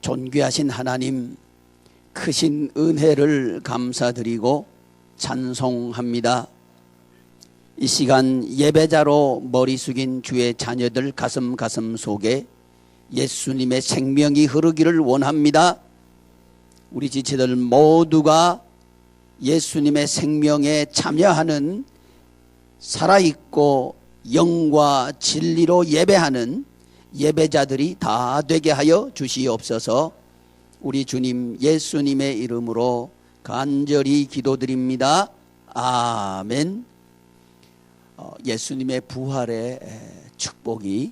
존귀하신 하나님, 크신 은혜를 감사드리고 찬송합니다. 이 시간 예배자로 머리 숙인 주의 자녀들 가슴 속에 예수님의 생명이 흐르기를 원합니다. 우리 지체들 모두가 예수님의 생명에 참여하는 살아있고 영과 진리로 예배하는 예배자들이 다 되게 하여 주시옵소서. 우리 주님 예수님의 이름으로 간절히 기도드립니다. 아멘. 예수님의 부활의 축복이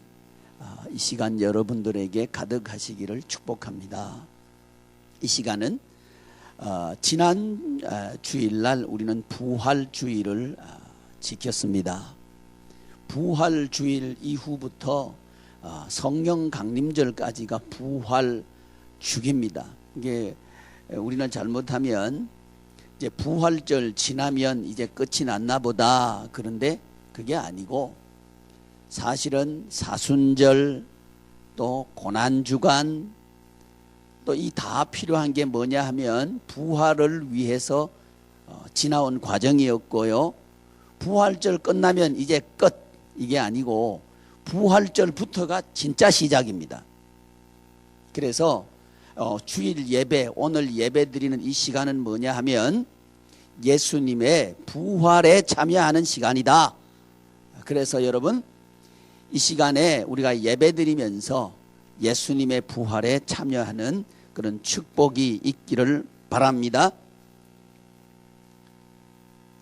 이 시간 여러분들에게 가득하시기를 축복합니다. 이 시간은 지난 주일날 우리는 부활주일을 지켰습니다. 부활주일 이후부터 성령 강림절까지가 부활주기입니다. 이게 우리는 잘못하면 이제 부활절 지나면 이제 끝이 났나 보다, 그런데 그게 아니고 사실은 사순절 또 고난주간 또 이 다 필요한 게 뭐냐 하면 부활을 위해서 지나온 과정이었고요. 부활절 끝나면 이제 끝, 이게 아니고 부활절부터가 진짜 시작입니다. 그래서 주일 예배, 오늘 예배 드리는 이 시간은 뭐냐 하면 예수님의 부활에 참여하는 시간이다. 그래서 여러분 이 시간에 우리가 예배 드리면서 예수님의 부활에 참여하는 그런 축복이 있기를 바랍니다.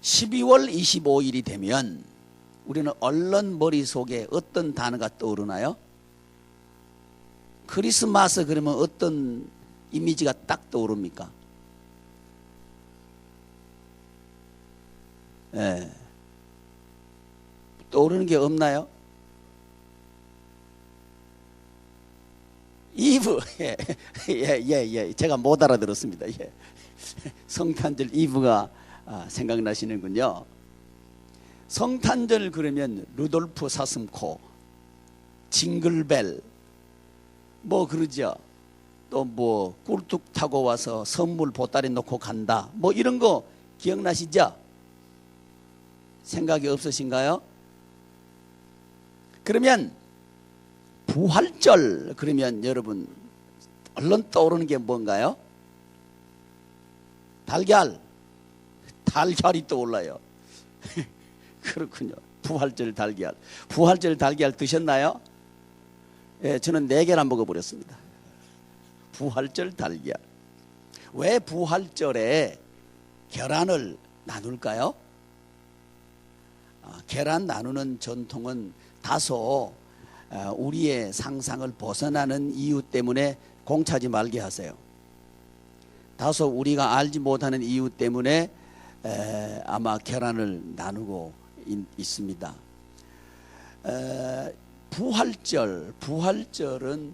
12월 25일이 되면 우리는 얼른 머릿속에 어떤 단어가 떠오르나요? 크리스마스 그러면 어떤 이미지가 딱 떠오릅니까? 예. 떠오르는 게 없나요? 이브. 예. 제가 못 알아들었습니다. 예. 성탄절 이브가 생각나시는군요. 성탄절 그러면 루돌프 사슴코, 징글벨 뭐 그러죠. 또 뭐 꿀뚝 타고 와서 선물 보따리 놓고 간다, 뭐 이런 거 기억나시죠? 생각이 없으신가요? 그러면 부활절 그러면 여러분 얼른 떠오르는 게 뭔가요? 달걀이 떠올라요. 그렇군요. 부활절 달걀. 부활절 달걀 드셨나요? 예, 저는 4개나 먹어버렸습니다. 부활절 달걀. 왜 부활절에 계란을 나눌까요? 계란 나누는 전통은 다소 우리의 상상을 벗어나는 이유 때문에 공차지 말게 하세요. 다소 우리가 알지 못하는 이유 때문에 아마 계란을 나누고 있습니다. 부활절은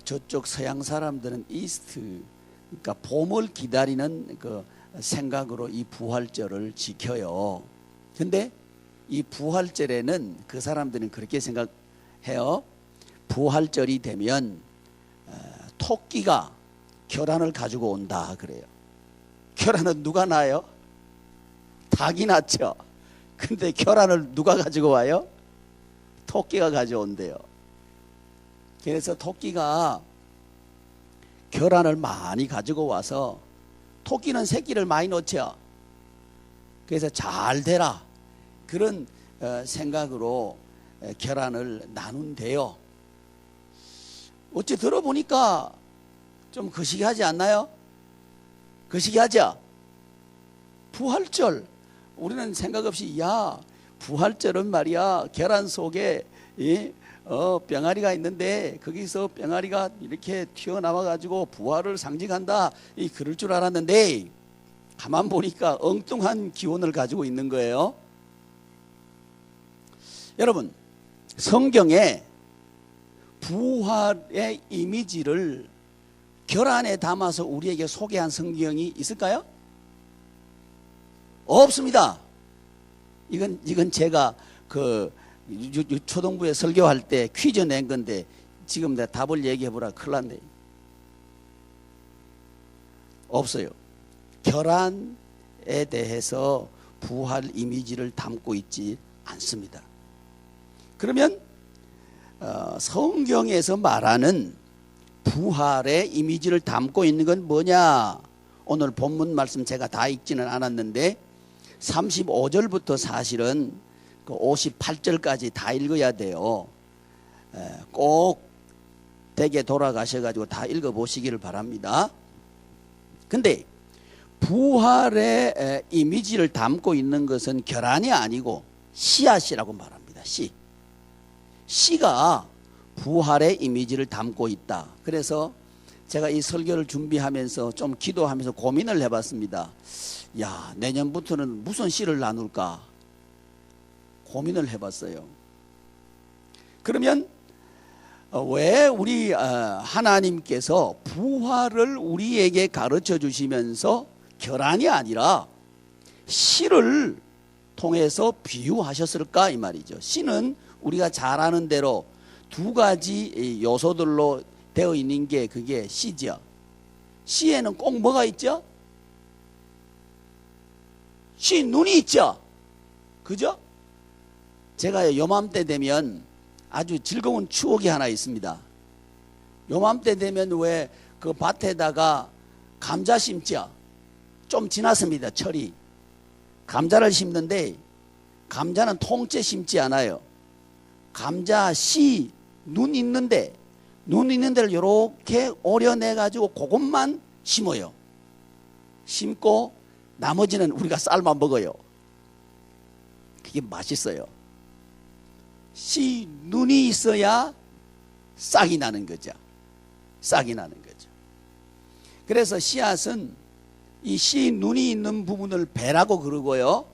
저쪽 서양 사람들은 이스트, 그러니까 봄을 기다리는 그 생각으로 이 부활절을 지켜요. 근데 이 부활절에는 그 사람들은 그렇게 생각해요. 부활절이 되면 토끼가 계란을 가지고 온다 그래요. 계란은 누가 낳아요? 닭이 낳죠. 근데 계란을 누가 가지고 와요? 토끼가 가져온대요. 그래서 토끼가 계란을 많이 가지고 와서, 토끼는 새끼를 많이 놓죠. 그래서 잘 되라, 그런 생각으로 계란을 나눈대요. 어찌 들어보니까 좀 거시기하지 않나요? 거시기하죠? 부활절, 우리는 생각 없이 야, 부활절은 말이야 계란 속에 병아리가 있는데 거기서 병아리가 이렇게 튀어나와 가지고 부활을 상징한다, 그럴 줄 알았는데 가만 보니까 엉뚱한 기원을 가지고 있는 거예요. 여러분, 성경에 부활의 이미지를 계란에 담아서 우리에게 소개한 성경이 있을까요? 없습니다. 이건 제가 초등부에 설교할 때 퀴즈 낸 건데 지금 내가 답을 얘기해 보라 큰일 났네. 없어요. 결안에 대해서 부활 이미지를 담고 있지 않습니다. 그러면 성경에서 말하는 부활의 이미지를 담고 있는 건 뭐냐? 오늘 본문 말씀 제가 다 읽지는 않았는데 35절부터 사실은 그 58절까지 다 읽어야 돼요. 꼭 댁에 돌아가셔가지고 다 읽어보시기를 바랍니다. 근데 부활의 이미지를 담고 있는 것은 결안이 아니고 씨앗이라고 말합니다. 씨가 부활의 이미지를 담고 있다. 그래서 제가 이 설교를 준비하면서 좀 기도하면서 고민을 해봤습니다. 야, 내년부터는 무슨 씨를 나눌까 고민을 해봤어요. 그러면 왜 우리 하나님께서 부활을 우리에게 가르쳐 주시면서 결안이 아니라 씨를 통해서 비유하셨을까 이 말이죠. 씨는 우리가 잘 아는 대로 두 가지 요소들로 되어 있는 게 그게 씨죠. 씨에는 꼭 뭐가 있죠? 씨 눈이 있죠. 그죠? 제가 요맘때 되면 아주 즐거운 추억이 하나 있습니다. 요맘때 되면 왜 그 밭에다가 감자 심죠? 좀 지났습니다. 철이. 감자를 심는데 감자는 통째 심지 않아요. 감자 씨 눈 있는 데를 이렇게 오려내 가지고 그것만 심어요. 심고 나머지는 우리가 삶아 먹어요. 그게 맛있어요. 씨 눈이 있어야 싹이 나는 거죠. 싹이 나는 거죠. 그래서 씨앗은 이 씨 눈이 있는 부분을 배라고 그러고요.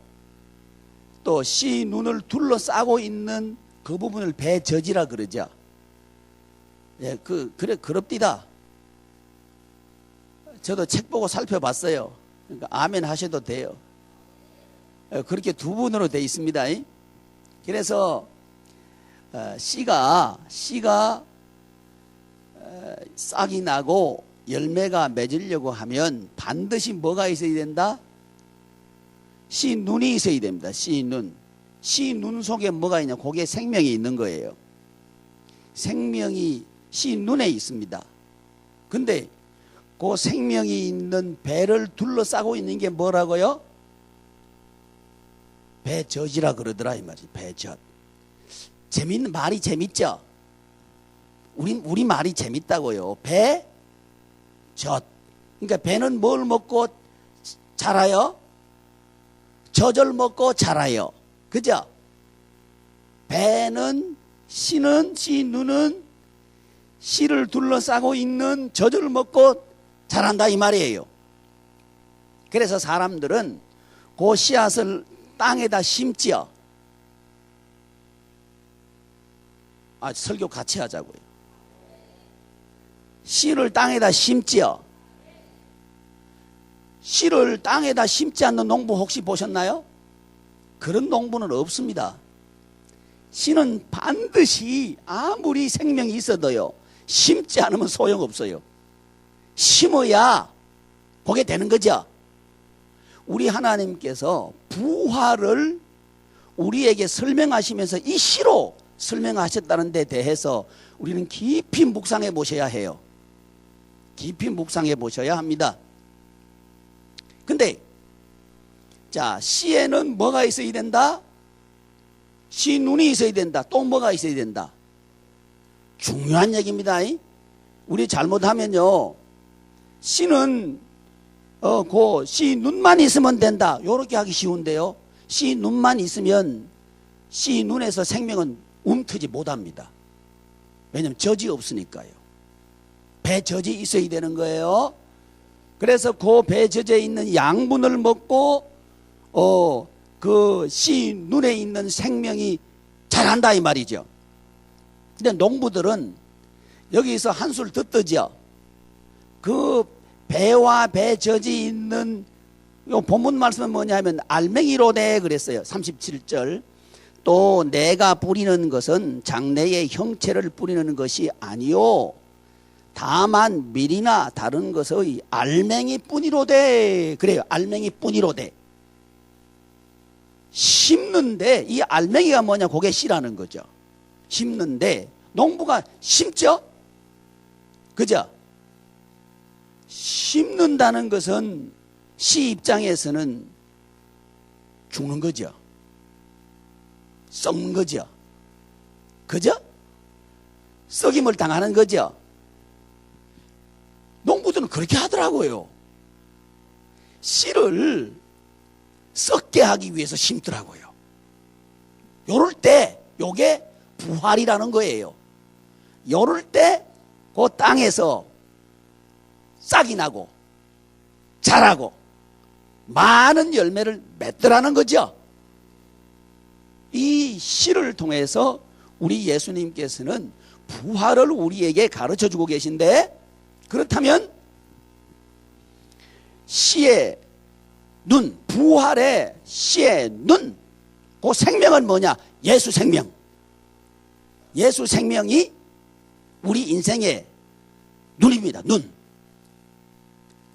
또 씨 눈을 둘러싸고 있는 그 부분을 배젖이라 그러죠. 예, 그래 그럽디다. 저도 책 보고 살펴봤어요. 그러니까 아멘 하셔도 돼요. 그렇게 두 분으로 되어 있습니다. 그래서 씨가 싹이 나고 열매가 맺으려고 하면 반드시 뭐가 있어야 된다? 씨 눈이 있어야 됩니다. 씨 눈. 씨 눈 속에 뭐가 있냐? 거기에 생명이 있는 거예요. 생명이 씨 눈에 있습니다. 근데 그 생명이 있는 배를 둘러싸고 있는 게 뭐라고요? 배젖이라 그러더라 이 말이지. 배젖. 재밌는 말이 재밌죠? 우리 말이 재밌다고요. 배젖. 그러니까 배는 뭘 먹고 자라요? 젖을 먹고 자라요. 그죠? 배는 씨 눈은 씨를 둘러싸고 있는 젖을 먹고 자란다 이 말이에요. 그래서 사람들은 그 씨앗을 땅에다 심지요. 설교 같이 하자고요. 씨를 땅에다 심지요. 씨를 땅에다 심지 않는 농부 혹시 보셨나요? 그런 농부는 없습니다. 씨는 반드시 아무리 생명이 있어도요, 심지 않으면 소용없어요. 심어야 그게 되는 거죠. 우리 하나님께서 부활을 우리에게 설명하시면서 이 시로 설명하셨다는 데 대해서 우리는 깊이 묵상해 보셔야 해요. 깊이 묵상해 보셔야 합니다. 근데 자, 씨에는 뭐가 있어야 된다? 씨 눈이 있어야 된다. 또 뭐가 있어야 된다? 중요한 얘기입니다. 우리 잘못하면요, 씨는 그 씨 눈만 있으면 된다. 요렇게 하기 쉬운데요, 씨 눈만 있으면 씨 눈에서 생명은 움트지 못합니다. 왜냐하면 젖이 없으니까요. 배젖이 있어야 되는 거예요. 그래서 그 배젖에 있는 양분을 먹고 그 씨 눈에 있는 생명이 자란다 이 말이죠. 근데 농부들은 여기서 한술 더 뜨죠. 그 배와 배젖이 있는 요 본문 말씀은 뭐냐면 알맹이로 돼 그랬어요. 37절. 또 내가 뿌리는 것은 장래의 형체를 뿌리는 것이 아니요 다만 밀이나 다른 것의 알맹이뿐이로되. 그래요. 알맹이뿐이로되. 심는데 이 알맹이가 뭐냐? 그게 씨라는 거죠. 심는데 농부가 심죠? 그죠? 심는다는 것은 씨 입장에서는 죽는 거죠. 썩는 거죠. 그죠? 썩임을 당하는 거죠. 농부들은 그렇게 하더라고요. 씨를 썩게 하기 위해서 심더라고요. 요럴 때 요게 부활이라는 거예요. 요럴 때 그 땅에서 싹이 나고 자라고 많은 열매를 맺더라는 거죠. 이 씨를 통해서 우리 예수님께서는 부활을 우리에게 가르쳐 주고 계신데, 그렇다면 씨의 눈, 부활의 씨의 눈, 그 생명은 뭐냐? 예수 생명. 예수 생명이 우리 인생의 눈입니다. 눈.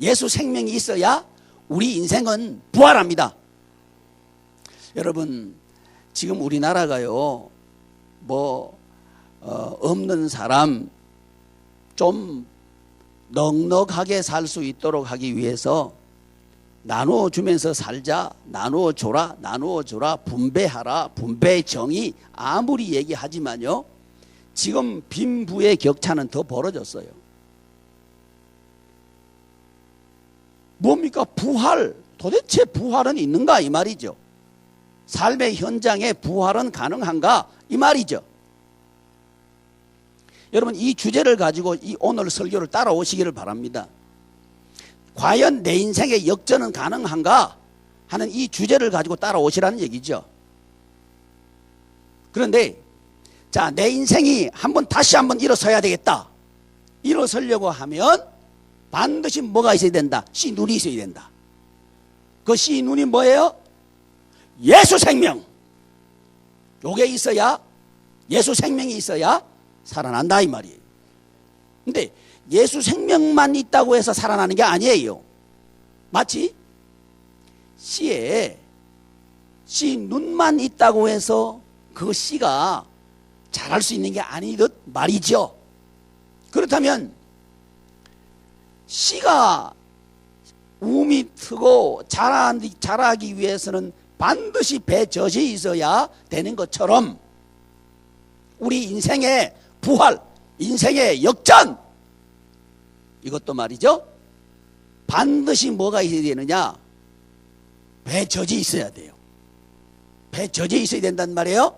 예수 생명이 있어야 우리 인생은 부활합니다. 여러분, 지금 우리나라가요, 없는 사람 좀 넉넉하게 살 수 있도록 하기 위해서 나누어 주면서 살자, 나누어 줘라, 나누어 줘라, 분배하라, 분배의 정의 아무리 얘기하지만요, 지금 빈부의 격차는 더 벌어졌어요. 뭡니까? 부활. 도대체 부활은 있는가? 이 말이죠. 삶의 현장에 부활은 가능한가? 이 말이죠. 여러분, 이 주제를 가지고 이 오늘 설교를 따라오시기를 바랍니다. 과연 내 인생의 역전은 가능한가 하는 이 주제를 가지고 따라오시라는 얘기죠. 그런데 자, 내 인생이 다시 한번 일어서야 되겠다. 일어서려고 하면 반드시 뭐가 있어야 된다? 씨 눈이 있어야 된다. 그 씨 눈이 뭐예요? 예수 생명. 요게 있어야, 예수 생명이 있어야 살아난다 이 말이에요. 근데 예수 생명만 있다고 해서 살아나는 게 아니에요. 마치 씨에 씨 눈만 있다고 해서 그 씨가 자랄 수 있는 게 아니듯 말이죠. 그렇다면 씨가 움이 트고 자라기 위해서는 반드시 배젖이 있어야 되는 것처럼 우리 인생의 부활, 인생의 역전, 이것도 말이죠, 반드시 뭐가 있어야 되느냐? 배젖이 있어야 돼요. 배젖이 있어야 된단 말이에요.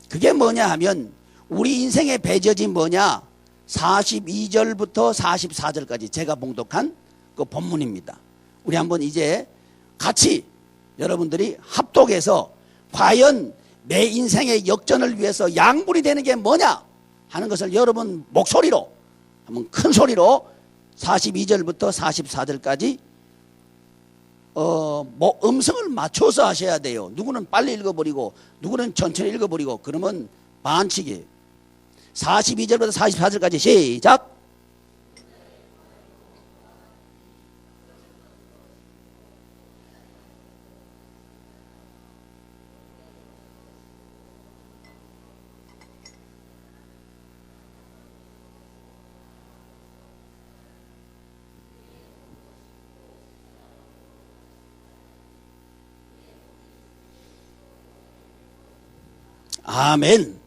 그게 뭐냐 하면 우리 인생의 배젖이 뭐냐? 42절부터 44절까지 제가 봉독한 그 본문입니다. 우리 한번 이제 같이 여러분들이 합독해서 과연 내 인생의 역전을 위해서 양분이 되는 게 뭐냐 하는 것을 여러분 목소리로 한번 큰 소리로 42절부터 44절까지 음성을 맞춰서 하셔야 돼요. 누구는 빨리 읽어버리고 누구는 천천히 읽어버리고 그러면 반칙이에요. 42절부터 44절까지 시작. 아멘.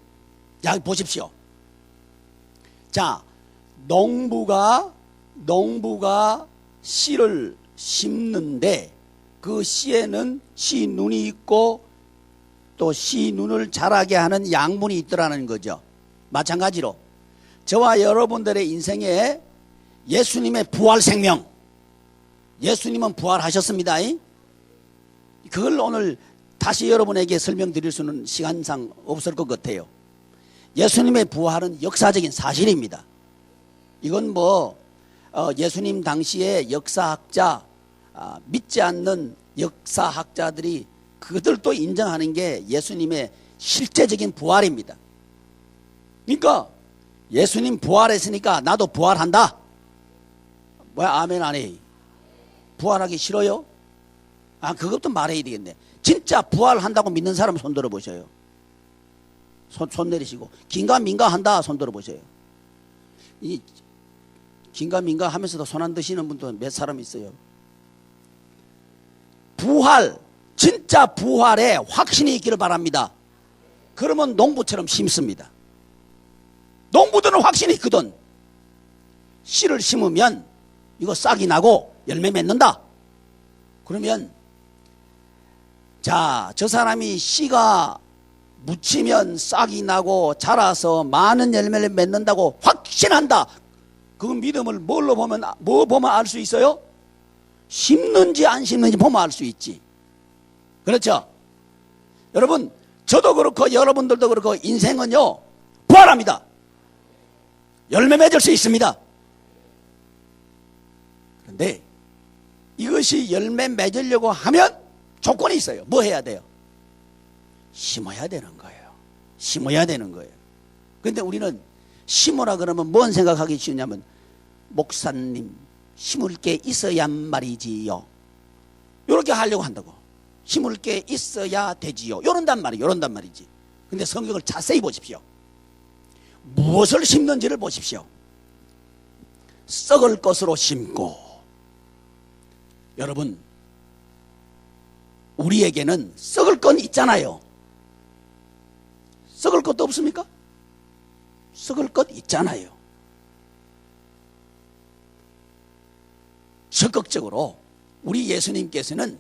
자, 보십시오. 자, 농부가 씨를 심는데 그 씨에는 씨 눈이 있고 또 씨 눈을 자라게 하는 양분이 있더라는 거죠. 마찬가지로 저와 여러분들의 인생에 예수님의 부활 생명, 예수님은 부활하셨습니다. 그걸 오늘 다시 여러분에게 설명드릴 수는 시간상 없을 것 같아요. 예수님의 부활은 역사적인 사실입니다. 이건 예수님 당시에 역사학자, 믿지 않는 역사학자들이 그들도 인정하는 게 예수님의 실제적인 부활입니다. 그러니까 예수님 부활했으니까 나도 부활한다. 뭐야, 아멘 안 해? 부활하기 싫어요? 아, 그것도 말해야 되겠네. 진짜 부활한다고 믿는 사람 손 들어보세요. 손 내리시고. 긴가민가 한다 손 들어보세요. 이 긴가민가 하면서도 손 안 드시는 분도 몇 사람 있어요. 부활, 진짜 부활에 확신이 있기를 바랍니다. 그러면 농부처럼 심습니다. 농부들은 확신이 있거든. 씨를 심으면 이거 싹이 나고 열매 맺는다. 그러면 자, 저 사람이 씨가 묻히면 싹이 나고 자라서 많은 열매를 맺는다고 확신한다. 그 믿음을 뭘로 보면, 뭐 보면 알 수 있어요? 심는지 안 심는지 보면 알 수 있지. 그렇죠? 여러분, 저도 그렇고 여러분들도 그렇고 인생은요, 부활합니다. 열매 맺을 수 있습니다. 그런데 이것이 열매 맺으려고 하면 조건이 있어요. 뭐 해야 돼요? 심어야 되는 거예요. 심어야 되는 거예요. 그런데 우리는 심으라 그러면 뭔 생각하기 쉬우냐면, 목사님 심을 게 있어야 말이지요. 이렇게 하려고 한다고. 심을 게 있어야 되지요. 이런단 말이에요. 이런단 말이지. 근데 성경을 자세히 보십시오. 무엇을 심는지를 보십시오. 썩을 것으로 심고. 여러분, 우리에게는 썩을 건 있잖아요. 썩을 것도 없습니까? 썩을 것 있잖아요. 적극적으로 우리 예수님께서는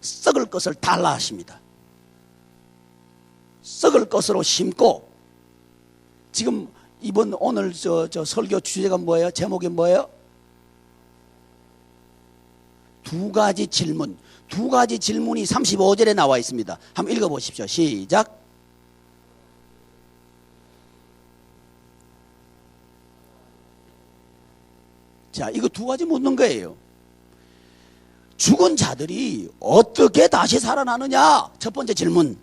썩을 것을 달라 하십니다. 썩을 것으로 심고, 지금 이번 오늘 저 설교 주제가 뭐예요? 제목이 뭐예요? 두 가지 질문. 두 가지 질문이 35절에 나와 있습니다. 한번 읽어보십시오. 시작. 자, 이거 두 가지 묻는 거예요. 죽은 자들이 어떻게 다시 살아나느냐? 첫 번째 질문.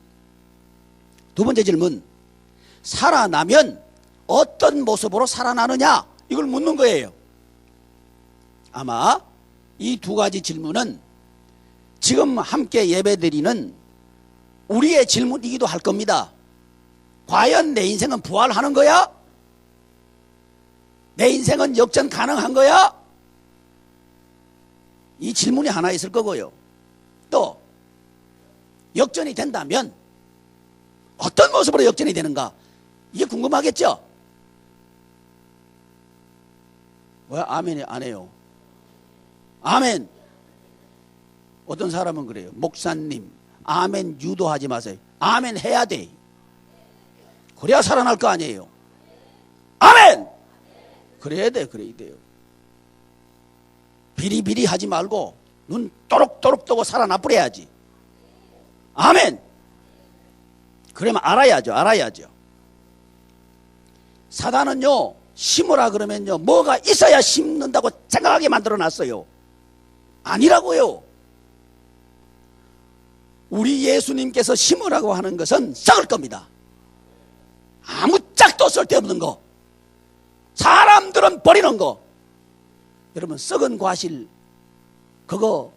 두 번째 질문. 살아나면 어떤 모습으로 살아나느냐? 이걸 묻는 거예요. 아마 이 두 가지 질문은 지금 함께 예배드리는 우리의 질문이기도 할 겁니다. 과연 내 인생은 부활하는 거야? 내 인생은 역전 가능한 거야? 이 질문이 하나 있을 거고요. 또 역전이 된다면 어떤 모습으로 역전이 되는가? 이게 궁금하겠죠? 왜 아멘이 안 해요? 아멘. 어떤 사람은 그래요. 목사님, 아멘 유도하지 마세요. 아멘 해야 돼. 그래야 살아날 거 아니에요. 아멘! 그래야 돼, 그래야 돼요. 비리비리 하지 말고 눈 또록또록 뜨고 살아나 버려야지. 아멘! 그러면 알아야죠. 사단은요, 심으라 그러면요, 뭐가 있어야 심는다고 생각하게 만들어 놨어요. 아니라고요. 우리 예수님께서 심으라고 하는 것은 썩을 겁니다. 아무 짝도 쓸데없는 거. 사람들은 버리는 거. 여러분, 썩은 과실 그거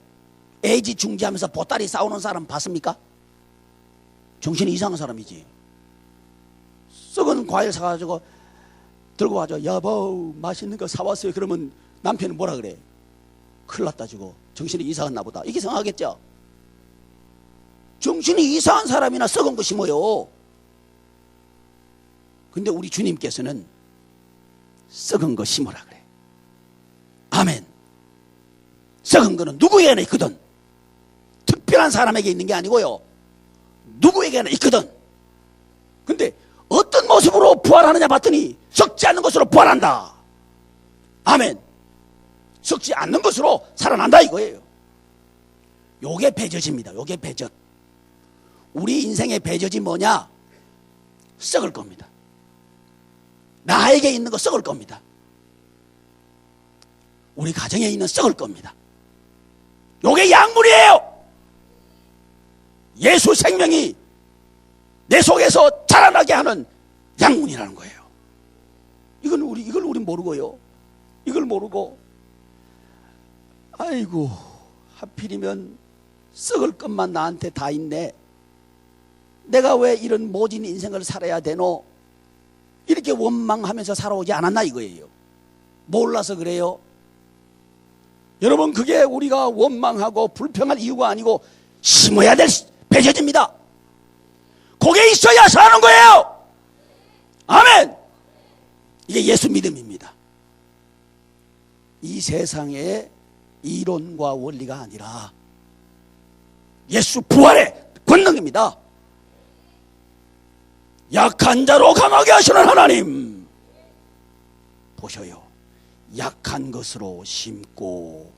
애지중지하면서 보따리 싸우는 사람 봤습니까? 정신이 이상한 사람이지. 썩은 과일 사가지고 들고 와줘. 여보, 맛있는 거 사왔어요. 그러면 남편이 뭐라 그래? 큰일 났다 주고. 정신이 이상했나 보다. 이게 생각하겠죠? 정신이 이상한 사람이나 썩은 거 심어요. 근데 우리 주님께서는 썩은 거 심으라 그래. 아멘. 썩은 거는 누구에게나 있거든. 특별한 사람에게 있는 게 아니고요, 누구에게나 있거든. 근데 어떤 모습으로 부활하느냐 봤더니 썩지 않는 것으로 부활한다. 아멘. 썩지 않는 것으로 살아난다 이거예요. 요게 배젖입니다. 요게 배젖. 우리 인생의 배젖이 뭐냐? 썩을 겁니다. 나에게 있는 거 썩을 겁니다. 우리 가정에 있는 썩을 겁니다. 요게 약물이에요. 예수 생명이 내 속에서 자라나게 하는 약물이라는 거예요. 이걸 우리 모르고요. 이걸 모르고, 아이고, 하필이면 썩을 것만 나한테 다 있네. 내가 왜 이런 모진 인생을 살아야 되노? 이렇게 원망하면서 살아오지 않았나 이거예요. 몰라서 그래요. 여러분, 그게 우리가 원망하고 불평할 이유가 아니고 심어야 될 배제입니다. 그게 있어야 사는 거예요. 아멘. 이게 예수 믿음입니다. 이 세상의 이론과 원리가 아니라 예수 부활의 권능입니다. 약한 자로 강하게 하시는 하나님, 보셔요. 약한 것으로 심고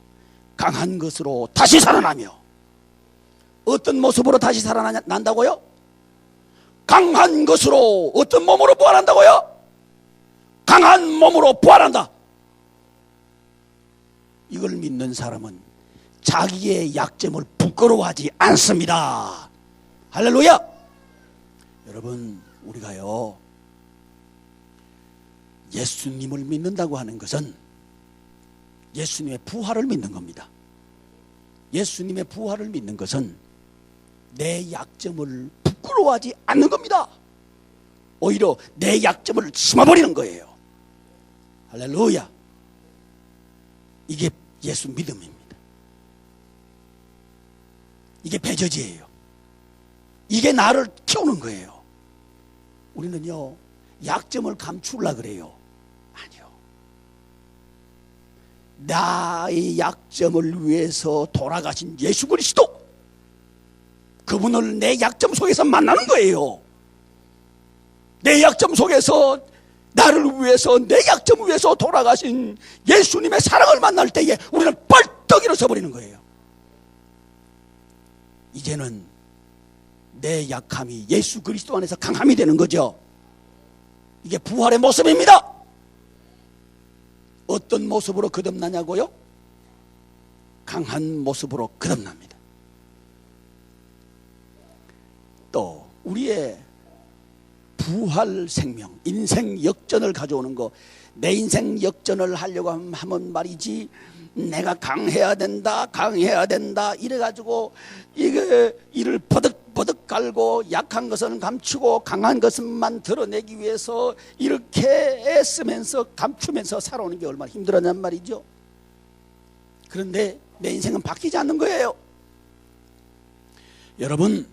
강한 것으로 다시 살아나며. 어떤 모습으로 다시 살아난다고요? 강한 것으로. 어떤 몸으로 부활한다고요? 강한 몸으로 부활한다. 이걸 믿는 사람은 자기의 약점을 부끄러워하지 않습니다. 할렐루야. 여러분, 우리가요, 예수님을 믿는다고 하는 것은 예수님의 부활을 믿는 겁니다. 예수님의 부활을 믿는 것은 내 약점을 부끄러워하지 않는 겁니다. 오히려 내 약점을 심어버리는 거예요. 할렐루야. 이게 예수 믿음입니다. 이게 배저지예요. 이게 나를 키우는 거예요. 우리는요, 약점을 감추려고 그래요. 아니요. 나의 약점을 위해서 돌아가신 예수 그리스도, 그분을 내 약점 속에서 만나는 거예요. 내 약점 속에서 나를 위해서, 내 약점을 위해서 돌아가신 예수님의 사랑을 만날 때에 우리는 벌떡 일어서버리는 거예요. 이제는 내 약함이 예수 그리스도 안에서 강함이 되는 거죠. 이게 부활의 모습입니다. 어떤 모습으로 거듭나냐고요? 강한 모습으로 거듭납니다. 또 우리의 부활 생명, 인생 역전을 가져오는 거, 내 인생 역전을 하려고 하면 말이지, 내가 강해야 된다, 강해야 된다 이래가지고 이를 버득버득 갈고 약한 것은 감추고 강한 것만 드러내기 위해서 이렇게 애쓰면서 감추면서 살아오는 게 얼마나 힘들었냔 말이죠. 그런데 내 인생은 바뀌지 않는 거예요. 여러분,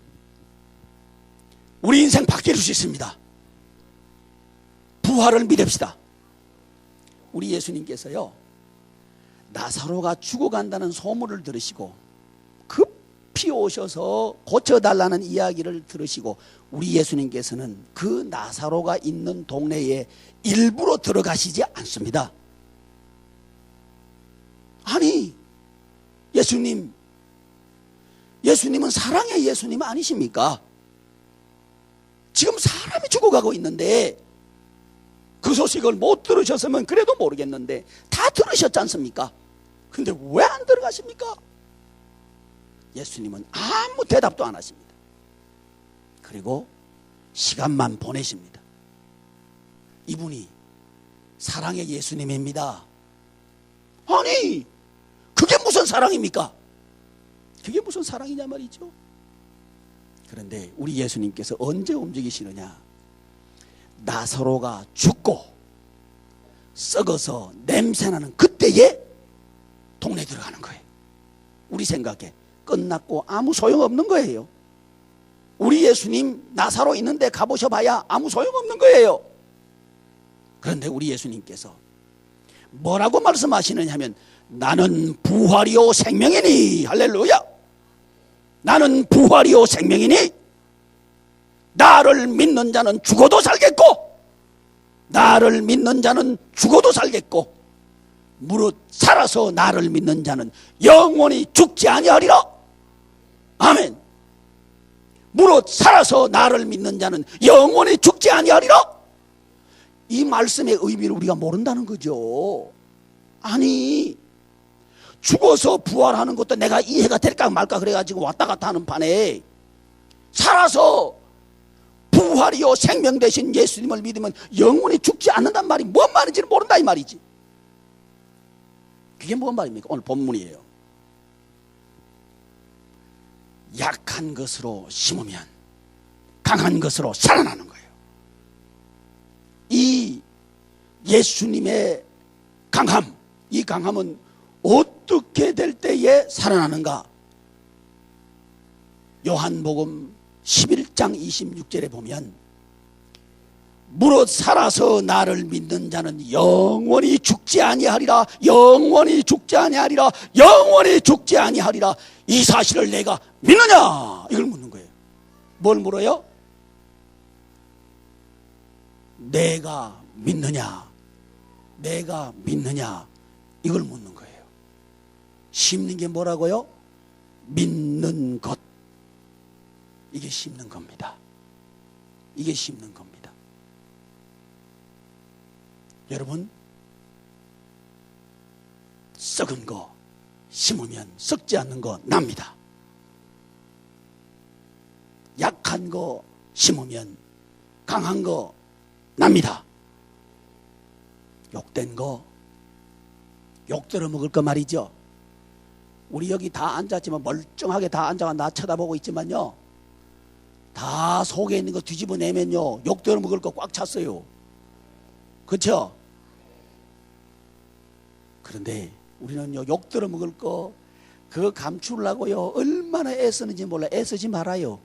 우리 인생 바뀔 수 있습니다. 부활을 믿읍시다. 우리 예수님께서요, 나사로가 죽어간다는 소문을 들으시고 급히 오셔서 고쳐달라는 이야기를 들으시고, 우리 예수님께서는 그 나사로가 있는 동네에 일부러 들어가시지 않습니다. 아니, 예수님은 사랑의 예수님 아니십니까? 지금 사람이 죽어가고 있는데 그 소식을 못 들으셨으면 그래도 모르겠는데 다 들으셨지 않습니까? 근데 왜 안 들어가십니까? 예수님은 아무 대답도 안 하십니다. 그리고 시간만 보내십니다. 이분이 사랑의 예수님입니다. 아니, 그게 무슨 사랑입니까? 그게 무슨 사랑이냐 말이죠. 그런데 우리 예수님께서 언제 움직이시느냐? 나사로가 죽고 썩어서 냄새나는 그때에 동네 들어가는 거예요. 우리 생각에 끝났고 아무 소용없는 거예요. 우리 예수님 나사로 있는데 가보셔 봐야 아무 소용없는 거예요. 그런데 우리 예수님께서 뭐라고 말씀하시느냐 하면, 나는 부활이요 생명이니. 할렐루야. 나는 부활이요 생명이니 나를 믿는 자는 죽어도 살겠고, 나를 믿는 자는 죽어도 살겠고, 무릇 살아서 나를 믿는 자는 영원히 죽지 아니하리라. 아멘. 무릇 살아서 나를 믿는 자는 영원히 죽지 아니하리라. 이 말씀의 의미를 우리가 모른다는 거죠. 아니, 죽어서 부활하는 것도 내가 이해가 될까 말까 그래가지고 왔다 갔다 하는 판에, 살아서 부활이요 생명 되신 예수님을 믿으면 영원히 죽지 않는단 말이 뭔 말인지는 모른다 이 말이지. 그게 뭔 말입니까? 오늘 본문이에요. 약한 것으로 심으면 강한 것으로 살아나는 거예요. 이 예수님의 강함, 이 강함은 어떻게 될 때에 살아나는가? 요한복음 11장 26절에 보면 무릇 살아서 나를 믿는 자는 영원히 죽지 아니하리라, 영원히 죽지 아니하리라, 영원히 죽지 아니하리라. 이 사실을 내가 믿느냐? 이걸 묻는 거예요. 뭘 물어요? 내가 믿느냐? 내가 믿느냐? 이걸 묻는 거예요. 심는 게 뭐라고요? 믿는 것. 이게 심는 겁니다. 이게 심는 겁니다. 여러분, 썩은 거 심으면 썩지 않는 거 납니다. 약한 거 심으면 강한 거 납니다. 욕된 거, 욕 들어 먹을 거 말이죠. 우리 여기 다 앉았지만 멀쩡하게 다 앉아가 나 쳐다보고 있지만요, 다 속에 있는 거 뒤집어내면요 욕 들어 먹을 거 꽉 찼어요. 그렇죠? 그런데 우리는요 욕 들어 먹을 거 그거 감추려고요 얼마나 애쓰는지 몰라. 애쓰지 말아요.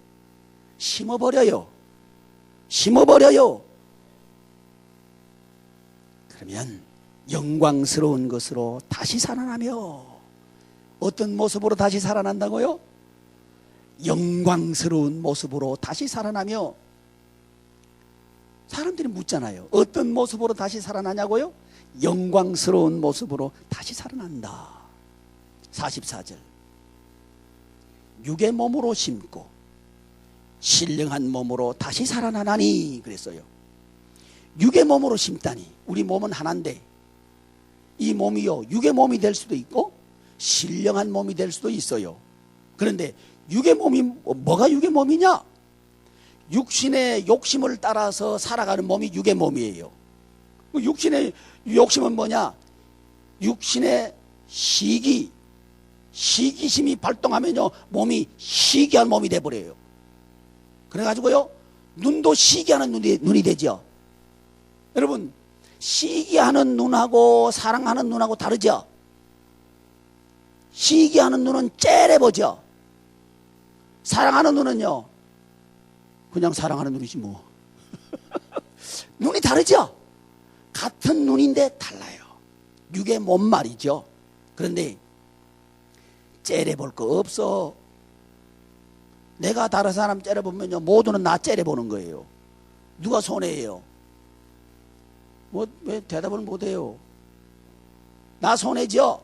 심어버려요. 심어버려요. 그러면 영광스러운 것으로 다시 살아나며, 어떤 모습으로 다시 살아난다고요? 영광스러운 모습으로 다시 살아나며. 사람들이 묻잖아요. 어떤 모습으로 다시 살아나냐고요? 영광스러운 모습으로 다시 살아난다. 44절. 육의 몸으로 심고 신령한 몸으로 다시 살아나나니 그랬어요. 육의 몸으로 심다니. 우리 몸은 하나인데 이 몸이요 육의 몸이 될 수도 있고 신령한 몸이 될 수도 있어요. 그런데 육의 몸이 뭐가 육의 몸이냐? 육신의 욕심을 따라서 살아가는 몸이 육의 몸이에요. 육신의 욕심은 뭐냐? 육신의 시기심이 발동하면요 몸이 시기한 몸이 돼버려요. 그래가지고요 눈도 시기하는 눈이 되죠. 여러분, 시기하는 눈하고 사랑하는 눈하고 다르죠? 시기하는 눈은 째려보죠. 사랑하는 눈은요 그냥 사랑하는 눈이지 뭐. 눈이 다르죠? 같은 눈인데 달라요. 육의 몸 말이죠. 그런데 째려볼 거 없어. 내가 다른 사람 째려보면요 모두는 나 째려보는 거예요. 누가 손해예요? 뭐 왜 대답을 못해요? 나 손해죠?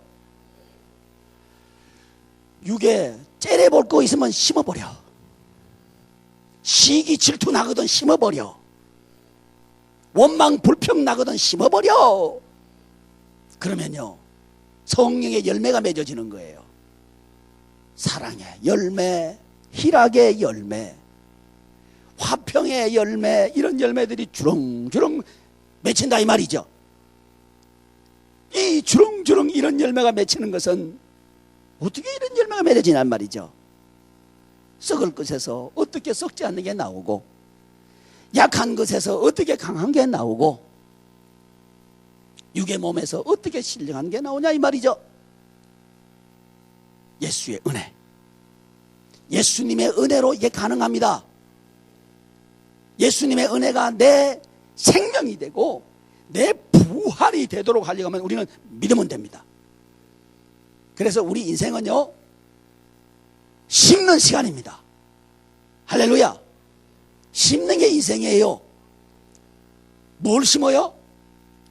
육에 째려볼 거 있으면 심어버려. 시기 질투 나거든 심어버려. 원망 불평 나거든 심어버려. 그러면요 성령의 열매가 맺어지는 거예요. 사랑의 열매, 희락의 열매, 화평의 열매, 이런 열매들이 주렁주렁 맺힌다 이 말이죠. 이 주렁주렁 이런 열매가 맺히는 것은 어떻게 이런 열매가 맺어지냔 말이죠. 썩을 것에서 어떻게 썩지 않는 게 나오고, 약한 것에서 어떻게 강한 게 나오고, 육의 몸에서 어떻게 신령한 게 나오냐 이 말이죠. 예수의 은혜, 예수님의 은혜로 이게 가능합니다. 예수님의 은혜가 내 생명이 되고 내 부활이 되도록 하려면 우리는 믿으면 됩니다. 그래서 우리 인생은요 심는 시간입니다. 할렐루야. 심는 게 인생이에요. 뭘 심어요?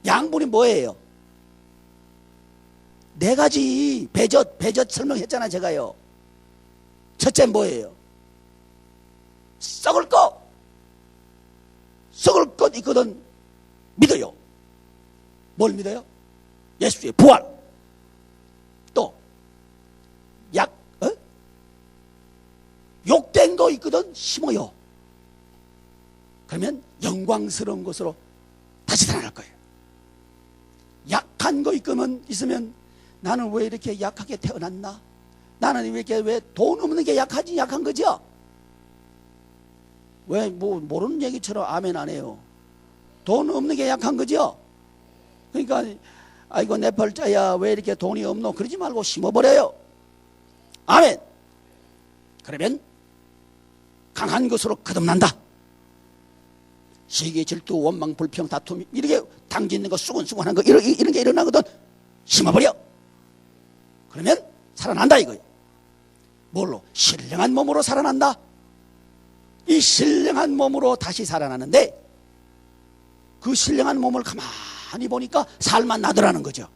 양분이 뭐예요? 네 가지 배젓 설명했잖아요 제가요. 첫째 뭐예요? 썩을 것 있거든 믿어요. 뭘 믿어요? 예수의 부활. 또 욕된 거 있거든 심어요. 영광스러운 것으로 다시 살아날 거예요. 약한 거 있으면 나는 왜 이렇게 약하게 태어났나? 나는 왜 돈 없는 게 약한 거죠? 왜 모르는 얘기처럼 아멘 안 해요? 돈 없는 게 약한 거죠? 그러니까 아이고 내 벌자야 왜 이렇게 돈이 없노? 그러지 말고 심어버려요. 아멘. 그러면 강한 것으로 거듭난다. 시기, 질투, 원망, 불평, 다툼 이렇게 당짓는 거 수근수근한 거 이런 게 일어나거든. 심어버려. 그러면 살아난다 이거예요. 뭘로? 신령한 몸으로 살아난다. 이 신령한 몸으로 다시 살아나는데 그 신령한 몸을 가만히 보니까 살만 나더라는 거죠.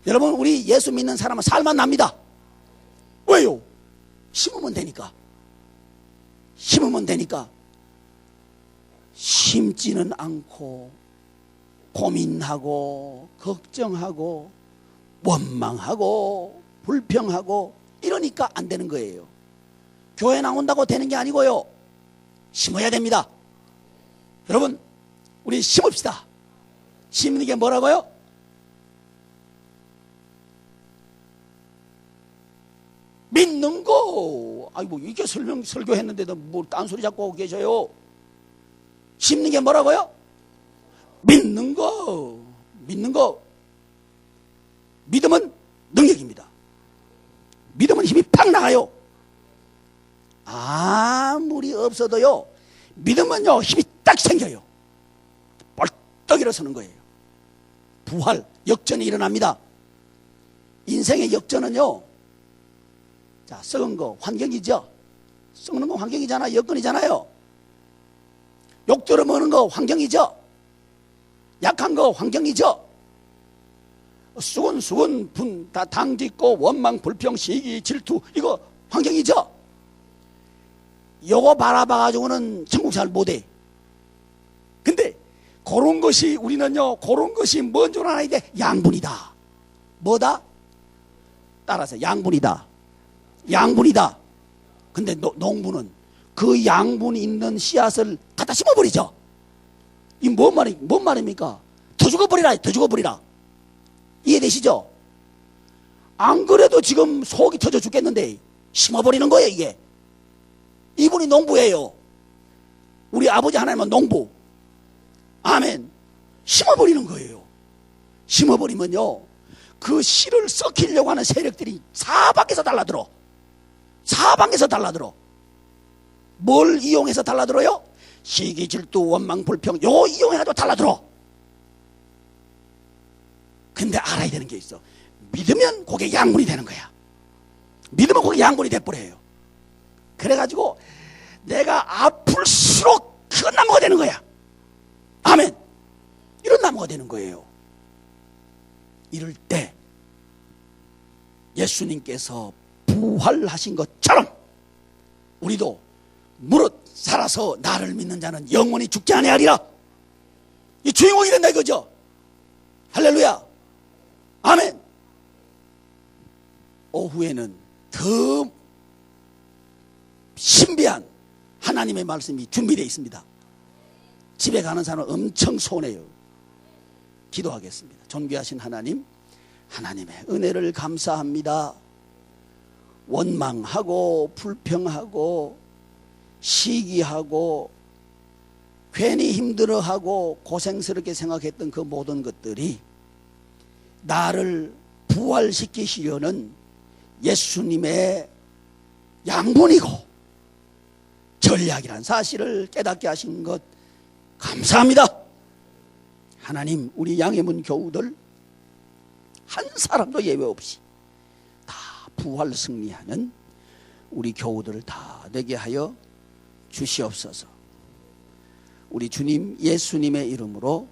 여러분 우리 예수 믿는 사람은 살만 납니다. 왜요? 심으면 되니까. 심으면 되니까. 심지는 않고 고민하고 걱정하고 원망하고 불평하고 이러니까 안 되는 거예요. 교회 나온다고 되는 게 아니고요. 심어야 됩니다. 여러분 우리 심읍시다. 심는 게 뭐라고요? 믿는 거. 아이고 이게 설교했는데도 뭐 딴소리 자꾸 하고 계셔요. 심는 게 뭐라고요? 믿는 거. 믿는 거. 믿음은 능력입니다. 믿음은 힘이 팍 나가요. 아무리 없어도요 믿음은요 힘이 딱 생겨요. 벌떡 일어서는 거예요. 부활, 역전이 일어납니다. 인생의 역전은요, 자, 썩은 거 환경이죠. 썩는 거 환경이잖아. 여건이잖아요. 욕 들어먹는 거 환경이죠. 약한 거 환경이죠. 수군 분 다 당짓고 원망 불평 시기 질투 이거 환경이죠. 요거 바라봐가지고는 천국 잘 못해. 근데 그런 것이 우리는요 그런 것이 뭔 줄 알아야 돼? 양분이다. 뭐다? 따라서 양분이다. 양분이다. 근데 농부는 그 양분이 있는 씨앗을 갖다 심어버리죠. 이 뭔 말입니까? 더 죽어버리라. 더 죽어버리라. 이해되시죠? 안 그래도 지금 속이 터져 죽겠는데 심어버리는 거예요. 이게 이분이 농부예요. 우리 아버지 하나님은 농부. 아멘. 심어버리는 거예요. 심어버리면요 그 씨를 썩히려고 하는 세력들이 사방에서 달라들어. 사방에서 달라들어. 뭘 이용해서 달라들어요? 시기 질투 원망 불평 요 이용해가지고 달라들어. 근데 알아야 되는 게 있어. 믿으면 그게 양분이 되는 거야. 믿으면 그게 양분이 돼버려요. 그래가지고 내가 아플수록 그 나무가 되는 거야. 아멘. 이런 나무가 되는 거예요. 이럴 때 예수님께서 부활하신 것처럼 우리도 무릇 살아서 나를 믿는 자는 영원히 죽지 아니하리라. 이 주인공이 된다 이거죠. 할렐루야. 아멘. 오후에는 더 신비한 하나님의 말씀이 준비되어 있습니다. 집에 가는 사람은 엄청 손해요. 기도하겠습니다. 존귀하신 하나님, 하나님의 은혜를 감사합니다. 원망하고 불평하고 시기하고 괜히 힘들어하고 고생스럽게 생각했던 그 모든 것들이 나를 부활시키시려는 예수님의 양분이고 전략이란 사실을 깨닫게 하신 것 감사합니다. 하나님, 우리 양해문 교우들 한 사람도 예외 없이 다 부활 승리하는 우리 교우들을 다 되게 하여 주시옵소서. 우리 주님 예수님의 이름으로